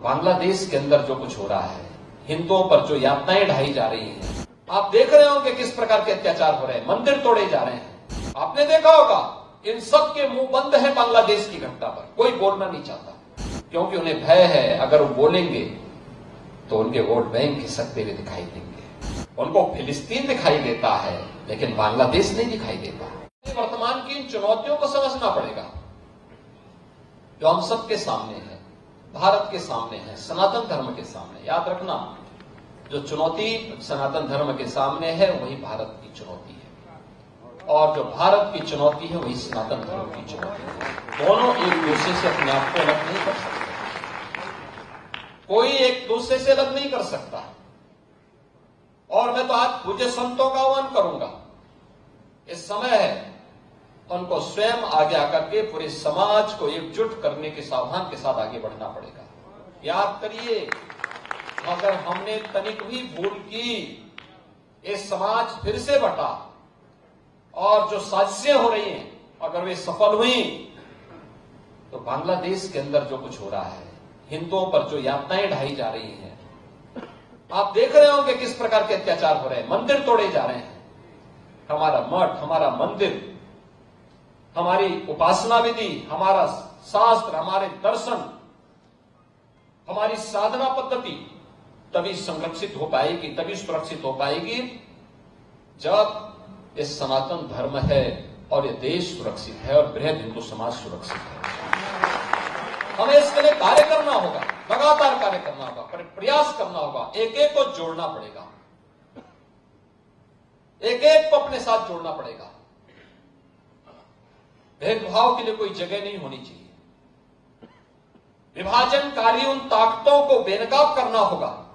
बांग्लादेश के अंदर जो कुछ हो रहा है, हिंदुओं पर जो यातनाएं ढाई जा रही हैं, आप देख रहे होंगे किस प्रकार के अत्याचार हो रहे हैं, मंदिर तोड़े जा रहे हैं। आपने देखा होगा इन सब के मुंह बंद है बांग्लादेश की घटना पर, कोई बोलना नहीं चाहता क्योंकि उन्हें भय है अगर वो बोलेंगे तो उनके वोट बैंक खिसकते हुए दिखाई देंगे। उनको फिलिस्तीन दिखाई देता है लेकिन बांग्लादेश नहीं दिखाई देता। वर्तमान की इन चुनौतियों को समझना पड़ेगा जो हम सबके सामने है, भारत के सामने है, सनातन धर्म के सामने। याद रखना, जो चुनौती सनातन धर्म के सामने है वही भारत की चुनौती है, और जो भारत की चुनौती है वही सनातन धर्म की चुनौती है। दोनों एक दूसरे से अपने आप को अलग नहीं कर सकते, कोई एक दूसरे से अलग नहीं कर सकता। और मैं तो आज पूज्य संतों का आह्वान करूंगा, इस समय है उनको स्वयं आगे आकर के पूरे समाज को एकजुट करने के सावधान के साथ आगे बढ़ना पड़ेगा। याद करिए, अगर हमने तनिक भी भूल की, ये समाज फिर से बटा और जो साजिशें हो रही हैं अगर वे सफल हुई तो बांग्लादेश के अंदर जो कुछ हो रहा है, हिंदुओं पर जो यातनाएं ढाई जा रही हैं, आप देख रहे होंगे किस प्रकार के अत्याचार हो रहे हैं, मंदिर तोड़े जा रहे हैं। हमारा मठ, हमारा मंदिर, हमारी उपासना विधि, हमारा शास्त्र, हमारे दर्शन, हमारी साधना पद्धति तभी संरक्षित हो पाएगी, तभी सुरक्षित हो पाएगी जब ये सनातन धर्म है और ये देश सुरक्षित है और बृहद हिंदू समाज सुरक्षित है। हमें इसके लिए कार्य करना होगा, लगातार कार्य करना होगा, प्रयास करना होगा, एक एक को जोड़ना पड़ेगा, एक एक को अपने साथ जोड़ना पड़ेगा। भेदभाव के लिए कोई जगह नहीं होनी चाहिए। विभाजनकारी उन ताकतों को बेनकाब करना होगा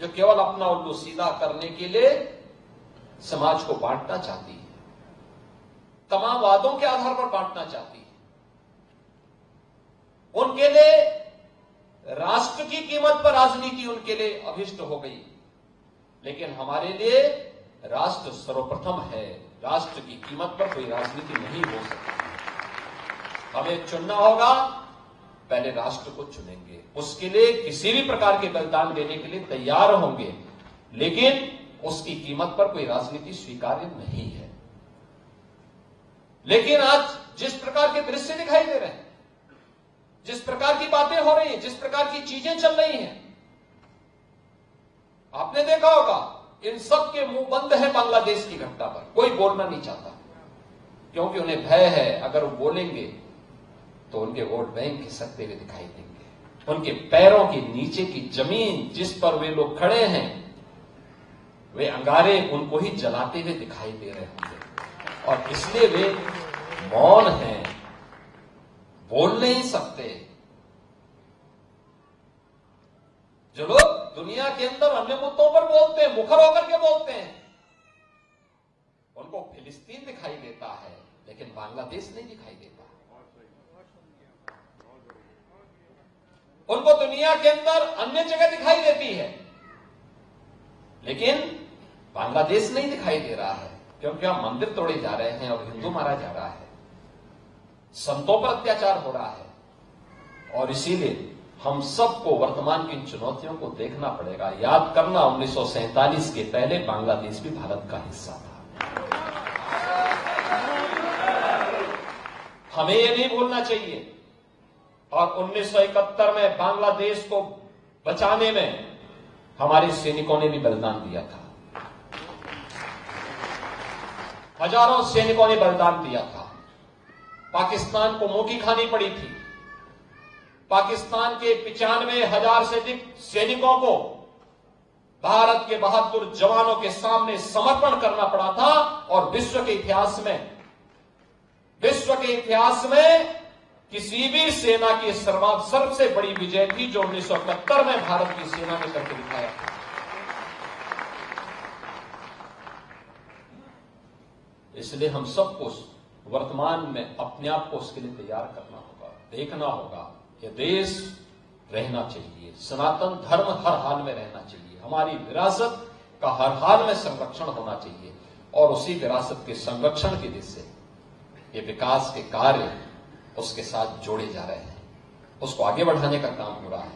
जो केवल अपना उल्लू सीधा करने के लिए समाज को बांटना चाहती है, तमाम वादों के आधार पर बांटना चाहती है। उनके लिए राष्ट्र की कीमत पर राजनीति उनके लिए अभिष्ट हो गई, लेकिन हमारे लिए राष्ट्र सर्वप्रथम है। राष्ट्र की कीमत पर कोई राजनीति नहीं हो सकती। हमें चुनना होगा, पहले राष्ट्र को चुनेंगे, उसके लिए किसी भी प्रकार के बलिदान देने के लिए तैयार होंगे, लेकिन उसकी कीमत पर कोई राजनीति स्वीकार्य नहीं है। लेकिन आज जिस प्रकार के दृश्य दिखाई दे रहे हैं, जिस प्रकार की बातें हो रही हैं, जिस प्रकार की चीजें चल रही हैं, आपने देखा होगा इन सब के मुंह बंद है बांग्लादेश की घटना पर, कोई बोलना नहीं चाहता क्योंकि उन्हें भय है अगर वो बोलेंगे तो उनके वोट बैंक खिसकते हुए दिखाई देंगे। उनके पैरों के नीचे की जमीन जिस पर वे लोग खड़े हैं, वे अंगारे उनको ही जलाते हुए दिखाई दे रहे होंगे और इसलिए वे मौन हैं, बोल नहीं सकते। जो लोग दुनिया के अंदर अन्य मुद्दों पर बोलते हैं, मुखर होकर के बोलते हैं, उनको फिलिस्तीन दिखाई देता है लेकिन बांग्लादेश नहीं दिखाई देता। उनको दुनिया के अंदर अन्य जगह दिखाई देती है लेकिन बांग्लादेश नहीं दिखाई दे रहा है, क्योंकि वहां मंदिर तोड़े जा रहे हैं और हिंदू मारा जा रहा है, संतों पर अत्याचार हो रहा है। और इसीलिए हम सबको वर्तमान की इन चुनौतियों को देखना पड़ेगा। याद करना, 1947 के पहले बांग्लादेश भी भारत का हिस्सा था। हमें यह नहीं भूलना चाहिए। और 1971 में बांग्लादेश को बचाने में हमारे सैनिकों ने भी बलिदान दिया था, हजारों सैनिकों ने बलिदान दिया था। पाकिस्तान को मुंह की खानी पड़ी थी। पाकिस्तान के 95,000 से अधिक सैनिकों को भारत के बहादुर जवानों के सामने समर्पण करना पड़ा था। और विश्व के इतिहास में किसी भी सेना की सबसे बड़ी विजय थी जो 1971 में भारत की सेना ने करके दिखाया था। इसलिए हम सबको वर्तमान में अपने आप को उसके लिए तैयार करना होगा, देखना होगा। ये देश रहना चाहिए, सनातन धर्म हर हाल में रहना चाहिए, हमारी विरासत का हर हाल में संरक्षण होना चाहिए और उसी विरासत के संरक्षण की दिशा से ये विकास के कार्य उसके साथ जोड़े जा रहे हैं, उसको आगे बढ़ाने का काम हो रहा है।